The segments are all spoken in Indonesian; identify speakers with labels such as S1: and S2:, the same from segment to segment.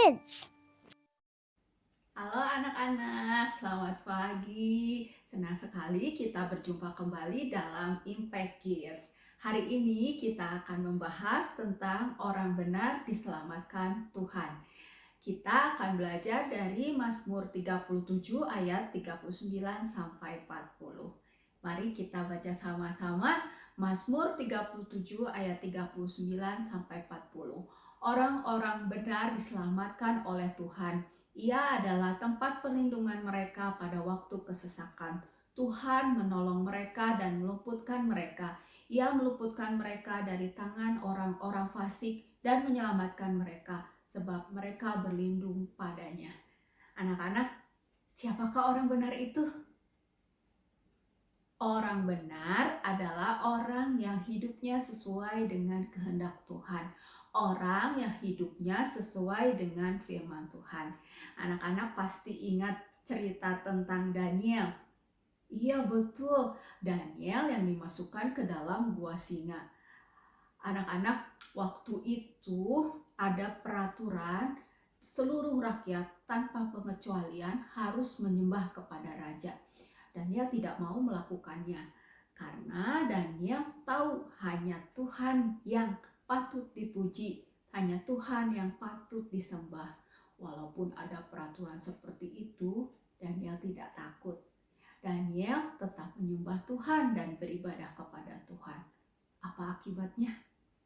S1: Kids.
S2: Halo anak-anak, selamat pagi. Senang sekali kita berjumpa kembali dalam Impact Kids. Hari ini kita akan membahas tentang orang benar diselamatkan Tuhan. Kita akan belajar dari Mazmur 37 ayat 39 sampai 40. Mari kita baca sama-sama Mazmur 37 ayat 39 sampai 40. Orang-orang benar diselamatkan oleh Tuhan. Ia adalah tempat perlindungan mereka pada waktu kesesakan. Tuhan menolong mereka dan meluputkan mereka. Ia meluputkan mereka dari tangan orang-orang fasik dan menyelamatkan mereka, sebab mereka berlindung padanya. Anak-anak, siapakah orang benar itu? Orang benar adalah orang yang hidupnya sesuai dengan kehendak Tuhan. Orang yang hidupnya sesuai dengan firman Tuhan. Anak-anak pasti ingat cerita tentang Daniel. Iya betul, Daniel yang dimasukkan ke dalam gua singa. Anak-anak, waktu itu ada peraturan seluruh rakyat tanpa pengecualian harus menyembah kepada raja. Daniel tidak mau melakukannya karena Daniel tahu hanya Tuhan yang patut dipuji, hanya Tuhan yang patut disembah. Walaupun ada peraturan seperti itu, Daniel tidak takut. Daniel tetap menyembah Tuhan dan beribadah kepada Tuhan. Apa akibatnya?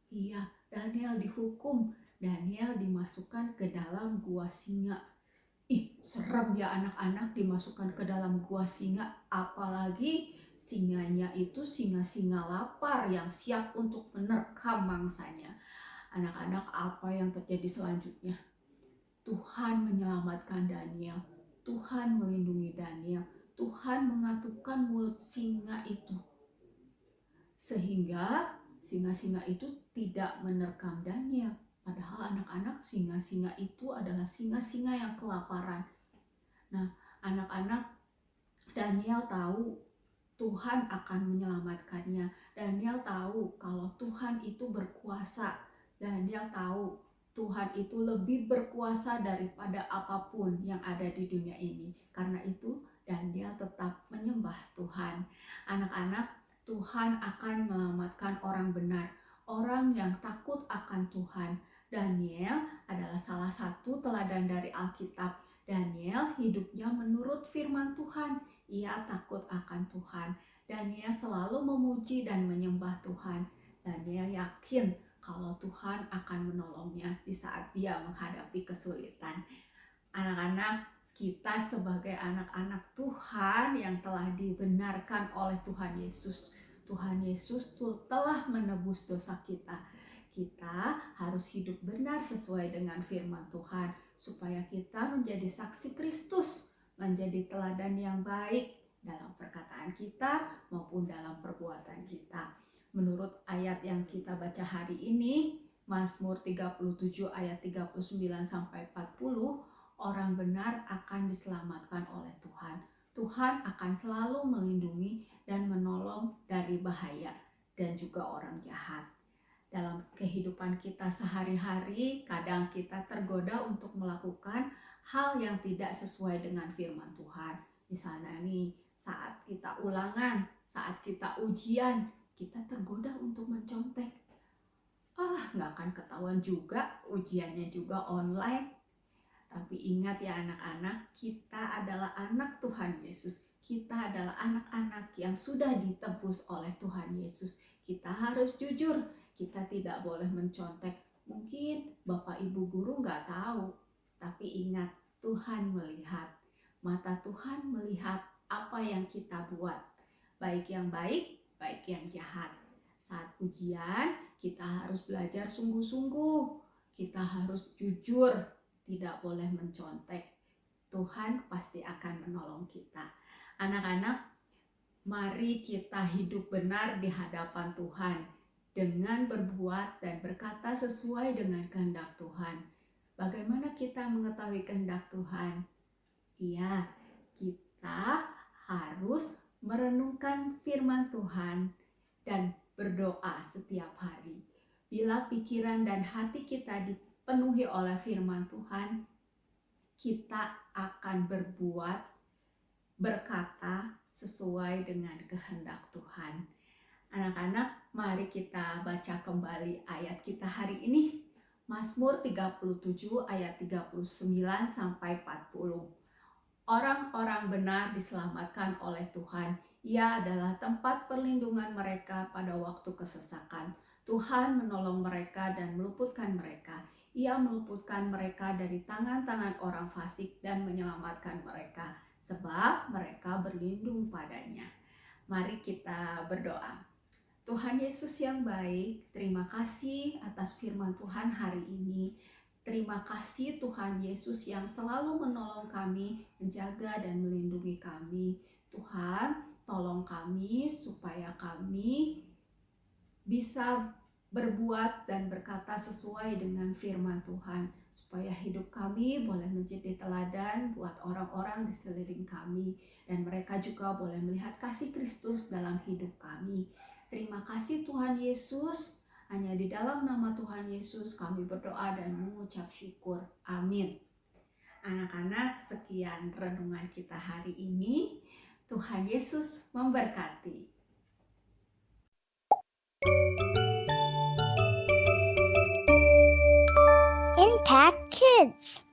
S2: Iya, Daniel dihukum. Daniel dimasukkan ke dalam gua singa. Ih, serem ya anak-anak dimasukkan ke dalam gua singa. Apalagi singanya itu singa-singa lapar yang siap untuk menerkam mangsanya. Anak-anak, apa yang terjadi selanjutnya? Tuhan menyelamatkan Daniel. Tuhan melindungi Daniel. Tuhan mengatupkan mulut singa itu, sehingga singa-singa itu tidak menerkam Daniel. Padahal anak-anak, singa-singa itu adalah singa-singa yang kelaparan. Nah, anak-anak, Daniel tahu Tuhan akan menyelamatkannya. Daniel tahu kalau Tuhan itu berkuasa. Daniel tahu Tuhan itu lebih berkuasa daripada apapun yang ada di dunia ini. Karena itu Daniel tetap menyembah Tuhan. Anak-anak, Tuhan akan menyelamatkan orang benar, orang yang takut akan Tuhan. Daniel adalah salah satu teladan dari Alkitab. Daniel hidupnya menurut firman Tuhan. Ia takut akan Tuhan. Daniel selalu memuji dan menyembah Tuhan. Daniel yakin kalau Tuhan akan menolongnya di saat dia menghadapi kesulitan. Anak-anak, kita sebagai anak-anak Tuhan yang telah dibenarkan oleh Tuhan Yesus. Tuhan Yesus telah menebus dosa kita. Kita harus hidup benar sesuai dengan firman Tuhan supaya kita menjadi saksi Kristus, menjadi teladan yang baik dalam perkataan kita maupun dalam perbuatan kita. Menurut ayat yang kita baca hari ini, Mazmur 37 ayat 39 sampai 40, orang benar akan diselamatkan oleh Tuhan. Tuhan akan selalu melindungi dan menolong dari bahaya dan juga orang jahat. Dalam kehidupan kita sehari-hari, kadang kita tergoda untuk melakukan hal yang tidak sesuai dengan firman Tuhan. Misalnya nih, saat kita ulangan, saat kita ujian, kita tergoda untuk mencontek. Nggak akan ketahuan juga, ujiannya juga online. Tapi ingat ya anak-anak, kita adalah anak Tuhan Yesus. Kita adalah anak-anak yang sudah ditebus oleh Tuhan Yesus. Kita harus jujur, kita tidak boleh mencontek. Mungkin Bapak Ibu Guru nggak tahu, tapi ingat, Tuhan melihat. Mata Tuhan melihat apa yang kita buat. Baik yang baik, baik yang jahat. Saat ujian, kita harus belajar sungguh-sungguh. Kita harus jujur, tidak boleh mencontek. Tuhan pasti akan menolong kita. Anak-anak, mari kita hidup benar di hadapan Tuhan dengan berbuat dan berkata sesuai dengan kehendak Tuhan. Bagaimana kita mengetahui kehendak Tuhan? Iya, kita harus merenungkan firman Tuhan dan berdoa setiap hari. Bila pikiran dan hati kita dipenuhi oleh firman Tuhan, kita akan berbuat, berkata sesuai dengan kehendak Tuhan. Anak-anak, mari kita baca kembali ayat kita hari ini. Mazmur 37 ayat 39 sampai 40. Orang-orang benar diselamatkan oleh Tuhan. Ia adalah tempat perlindungan mereka pada waktu kesesakan. Tuhan menolong mereka dan meluputkan mereka. Ia meluputkan mereka dari tangan-tangan orang fasik dan menyelamatkan mereka, sebab mereka berlindung padanya. Mari kita berdoa. Tuhan Yesus yang baik, terima kasih atas firman Tuhan hari ini. Terima kasih Tuhan Yesus yang selalu menolong kami, menjaga dan melindungi kami. Tuhan, tolong kami supaya kami bisa berbuat dan berkata sesuai dengan firman Tuhan, supaya hidup kami boleh menjadi teladan buat orang-orang di sekeliling kami, dan mereka juga boleh melihat kasih Kristus dalam hidup kami. Terima kasih Tuhan Yesus. Hanya di dalam nama Tuhan Yesus kami berdoa dan mengucap syukur. Amin. Anak-anak, sekian renungan kita hari ini. Tuhan Yesus memberkati.
S1: Impact Kids.